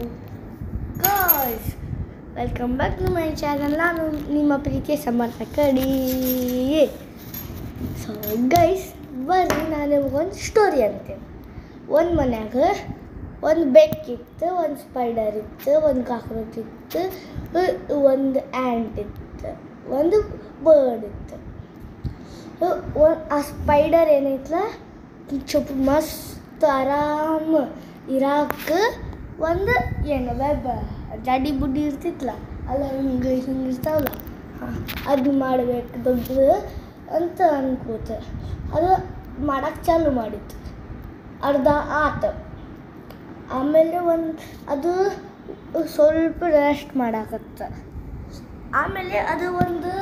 guys, welcome back to my channel. ನಾನು ನಿಮ್ಮ ಪ್ರೀತಿಯ ಸಮರ್ಥಕ ಡಿ. ಸೊ ಗೈಸ್, ಬರ್ರಿ ನಾನು ಒಂದು ಸ್ಟೋರಿ ಅಂತೇನೆ. ಒಂದು ಮನ್ಯಾಗ ಒಂದು ಬೆಕ್ಕಿತ್ತು, ಒಂದು ಸ್ಪೈಡರ್ ಇತ್ತು, ಒಂದು ಕಾಕ್ರೋಚ್ ಇತ್ತು, ಒಂದು ಆ್ಯಂಟ್ ಇತ್ತು, ಒಂದು ಬರ್ಡ್ ಇತ್ತು. ಆ ಸ್ಪೈಡರ್ ಏನೈತಲ್ಲ ಮಸ್ತ್ ಆರಾಮ ಇರಾಕ ಒಂದು ಏನು ವೆಬ್ ಜಾಡಿ ಬುಡ್ಡಿ ಇರ್ತಿತ್ತಲ್ಲ, ಅಲ್ಲ ಹಿಂಗೆ ಇರ್ತಾವಲ್ಲ, ಅದು ಮಾಡಬೇಕು ದೊಡ್ಡದು ಅಂತ ಅನ್ಕೋತ ಅದು ಮಾಡೋಕ್ಕೆ ಚಾಲು ಮಾಡಿತ್ತು. ಅರ್ಧ ಆತು. ಆಮೇಲೆ ಅದು ಸ್ವಲ್ಪ ರೆಸ್ಟ್ ಮಾಡಾಕತ್ತ. ಆಮೇಲೆ ಅದು ಒಂದು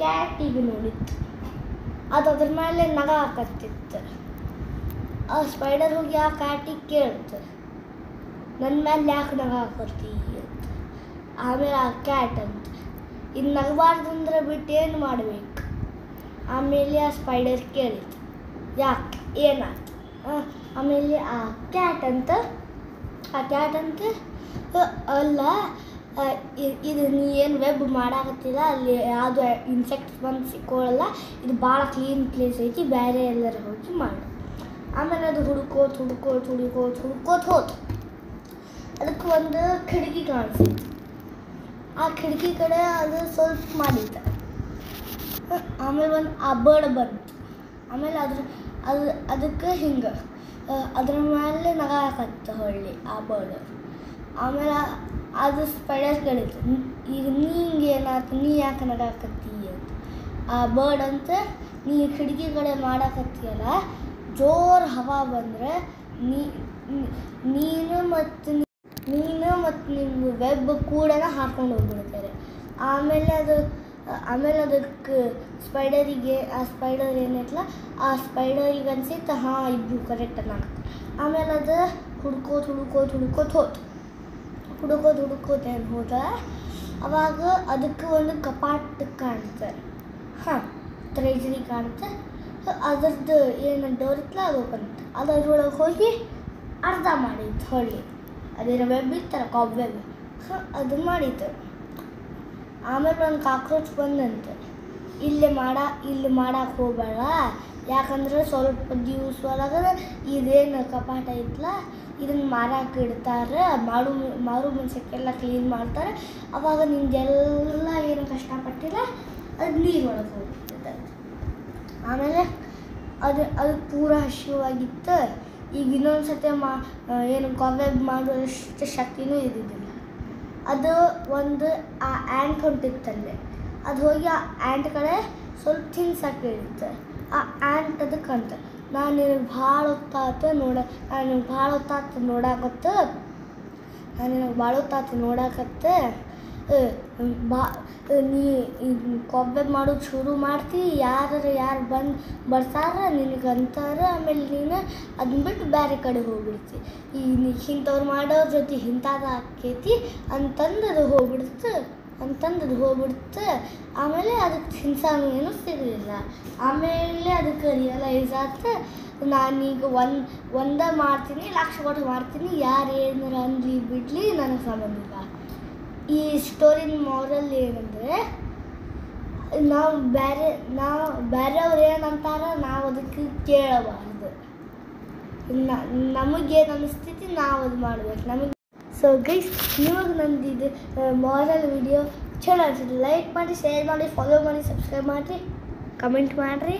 ಕ್ಯಾಟಿಗೆ ನೋಡಿತ್ತು. ಅದು ಅದ್ರ ಮೇಲೆ ನಗ ಹಾಕತ್ತಿತ್ತು. ಆ ಸ್ಪೈಡರ್ ಹೋಗಿ ಆ ಕ್ಯಾಟಿಗೆ ಕೇಳ್ತು, ನನ್ನ ಮೇಲೆ ಯಾಕೆ ನಗ ಹಾಕತ್ತಿ ಅಂತ. ಆಮೇಲೆ ಆ ಕ್ಯಾಟ್ ಅಂತ, ಇದು ನಗಬಾರ್ದು ಅಂದ್ರೆ ಬಿಟ್ಟು ಏನು ಮಾಡಬೇಕು. ಆಮೇಲೆ ಆ ಸ್ಪೈಡರ್ ಕೇಳಿತು, ಯಾಕೆ ಏನಾಯ್ತು. ಆಮೇಲೆ ಆ ಕ್ಯಾಟ್ ಅಂತ ಅಲ್ಲ, ಇದು ನೀ ಏನು ವೆಬ್ ಮಾಡಾಕತ್ತಿಲ್ಲ, ಅಲ್ಲಿ ಯಾವುದು ಇನ್ಸೆಕ್ಟ್ಸ್ ಬಂದು ಸಿಕ್ಕೋಳಲ್ಲ, ಇದು ಭಾಳ ಕ್ಲೀನ್ ಪ್ಲೇಸ್ ಐತಿ, ಬೇರೆ ಎಲ್ಲರ ಹೋಗಿ ಮಾಡು. ಆಮೇಲೆ ಅದು ಹುಡ್ಕೋತ ಹೋತು. ಅದಕ್ಕೆ ಒಂದು ಕಿಟಕಿ ಕಾಣಿಸಿತ್ತು. ಆ ಕಿಟಕಿ ಕಡೆ ಅದು ಸ್ವಲ್ಪ ಮಾಡಿತ್ತು. ಆಮೇಲೆ ಆ ಬರ್ಡ್ ಬಂತು. ಆಮೇಲೆ ಅದಕ್ಕೆ ಹಿಂಗೆ ಅದ್ರ ಮೇಲೆ ನಗ ಹಾಕತ್ತ ಹೊಳ್ಳಿ ಆ ಬರ್ಡ್. ಆಮೇಲೆ ಅದು ಸ್ಪೈಡರ್ ಕೇಳಿತ್ತು, ಈಗ ನೀ ಹಿಂಗೆ ಏನಾಯ್ತು, ನೀ ಯಾಕೆ ನಗ ಹಾಕತ್ತಿ ಅಂತ. ಆ ಬರ್ಡ್ ಅಂತ, ನೀ ಕಿಟಕಿ ಕಡೆ ಮಾಡಾಕತ್ತೀಯಲ್ಲ, ಜೋರು ಹವಾ ಬಂದರೆ ನೀನು ಮತ್ತು ನಿಮ್ಮ ವೆಬ್ ಕೂಡ ಹಾರ್ಕೊಂಡು ಹೋಗ್ಬಿಡ್ತಾರೆ. ಆಮೇಲೆ ಅದಕ್ಕೆ ಸ್ಪೈಡರಿಗೆ, ಆ ಸ್ಪೈಡರ್ ಏನೈತಲ್ಲ, ಆ ಸ್ಪೈಡರಿಗೆ ಅನ್ಸಿತ್ತು, ಇಬ್ಬರು ಕರೆಕ್ಟ್ ಅನ್ನಕ್ಕೆ. ಆಮೇಲೆ ಅದು ಹುಡ್ಕೋತ ಏನು ಹೋದ. ಅವಾಗ ಅದಕ್ಕೆ ಒಂದು ಕಪಾಟ್ ಕಾಣುತ್ತೆ, ಟ್ರೆಜರಿ ಕಾಣುತ್ತೆ. ಅದ್ರದ್ದು ಏನು ಡೋರ್ ಇತ್ತಲ್ಲ, ಅದು ಓಪನ್ ಇತ್ತು. ಅದ್ರೊಳಗೆ ಹೋಗಿ ಅರ್ಧ ಮಾಡಿತ್ತು ಹೊಳ್ಳಿ. ಅದೇನ ವೆಬ್ ಇತ್ತಲ್ಲ, ಕಾಬ್ ವೆಬ್, ಅದನ್ನು ಮಾಡಿತ್ತು. ಆಮೇಲೆ ಒಂದು ಕಾಕ್ರೋಚ್ ಬಂದಂತೆ, ಇಲ್ಲಿ ಮಾಡಕ್ಕೆ ಹೋಗಬೇಡ, ಯಾಕಂದ್ರೆ ಸ್ವಲ್ಪ ದಿವಸ ಒಳಗೆ ಇದೇನು ಕಪಾಟ ಐತಲ್ಲ, ಇದನ್ನು ಮಾರಕ್ಕೆ ಇಡ್ತಾರೆ, ಮಾರು ಮುಂಚೆಕ್ಕೆಲ್ಲ ಕ್ಲೀನ್ ಮಾಡ್ತಾರೆ. ಅವಾಗ ನಿಮ್ದೆಲ್ಲ ಏನು ಕಷ್ಟಪಟ್ಟಿಲ್ಲ ಅದು ನೀರೊಳಗೆ ಹೋಗ್ತದೆ. ಆಮೇಲೆ ಅದು ಪೂರ ಹಸಿವಾಗಿತ್ತು. ಈಗ ಇನ್ನೊಂದು ಸತಿ ಏನು ಕಾವೆಬ್ ಮಾಡುವಷ್ಟು ಶಕ್ತಿನೂ ಇದ್ದಿದ್ದಿಲ್ಲ. ಅದು ಒಂದು ಆ ಆ್ಯಂಟ್ ಹೊಂಟಿತ್ತಲ್ಲೇ, ಅದು ಹೋಗಿ ಆ ಆ್ಯಂಟ್ ಕಡೆ ಸ್ವಲ್ಪ ತಿನ್ಸಕ್ಕೆ ಹೇಳಿತ್ತು. ಆ ಆ್ಯಂಟ್ ಅದಕ್ಕಂತ, ನಾನು ನಿನಗೆ ಭಾಳ ಹೊತ್ತಾತು ನೋಡಾಕತ್ತ ನೀ ಕಾವೆಬ್ ಮಾಡೋದು ಶುರು ಮಾಡ್ತಿ, ಯಾರು ಬರ್ತಾರ ನಿನಗೆ ಅಂತಾರೆ. ಆಮೇಲೆ ನೀನು ಅದನ್ನ ಬಿಟ್ಟು ಬೇರೆ ಕಡೆ ಹೋಗ್ಬಿಡ್ತಿ. ಇಂಥವ್ರು ಮಾಡೋರ ಜೊತೆ ಇಂಥದ್ದು ಆಕೈತಿ ಅಂತಂದು ಅದು ಹೋಗ್ಬಿಡ್ತು. ಆಮೇಲೆ ಅದಕ್ಕೆ ತಿನ್ಸಾನು ಏನೂ ಸಿಗಲಿಲ್ಲ. ಆಮೇಲೆ ಅದಕ್ಕೆ ರಿಯಲೈಸ್ ಆಯ್ತು, ನಾನೀಗ ಒಂದೇ ಮಾಡ್ತೀನಿ, ಲಕ್ಷ ಕೊಟ್ಟು ಮಾಡ್ತೀನಿ, ಯಾರು ಏನಾರ ಅಂದ್ಲಿ ಬಿಡಲಿ ನನಗೆ ಸಂಬಂಧ ಇಲ್ಲ. ಈ ಸ್ಟೋರಿನ ಮಾರಲ್ ಏನಂದರೆ, ನಾವು ಬೇರೆಯವ್ರು ಏನಂತಾರೆ ನಾವು ಅದಕ್ಕೆ ಕೇಳಬಾರ್ದು. ನಮಗೇನು ಅನ್ನಿಸ್ತೈತಿ ನಾವು ಅದು ಮಾಡ್ಬೇಕು. ಸೊ ಗೈಸ್, ನಿಮಗೆ ನಂದಿದ್ದು ಮಾರಲ್ ವಿಡಿಯೋ ಚಲೋ ಅನ್ಸಿದ್ರೆ ಲೈಕ್ ಮಾಡಿ, ಶೇರ್ ಮಾಡಿ, ಫಾಲೋ ಮಾಡಿ, ಸಬ್ಸ್ಕ್ರೈಬ್ ಮಾಡಿರಿ, ಕಮೆಂಟ್ ಮಾಡಿರಿ,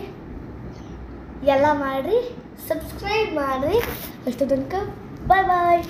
ಎಲ್ಲ ಮಾಡಿರಿ, ಸಬ್ಸ್ಕ್ರೈಬ್ ಮಾಡಿರಿ. ಅಷ್ಟು ತನಕ ಬಾಯ್.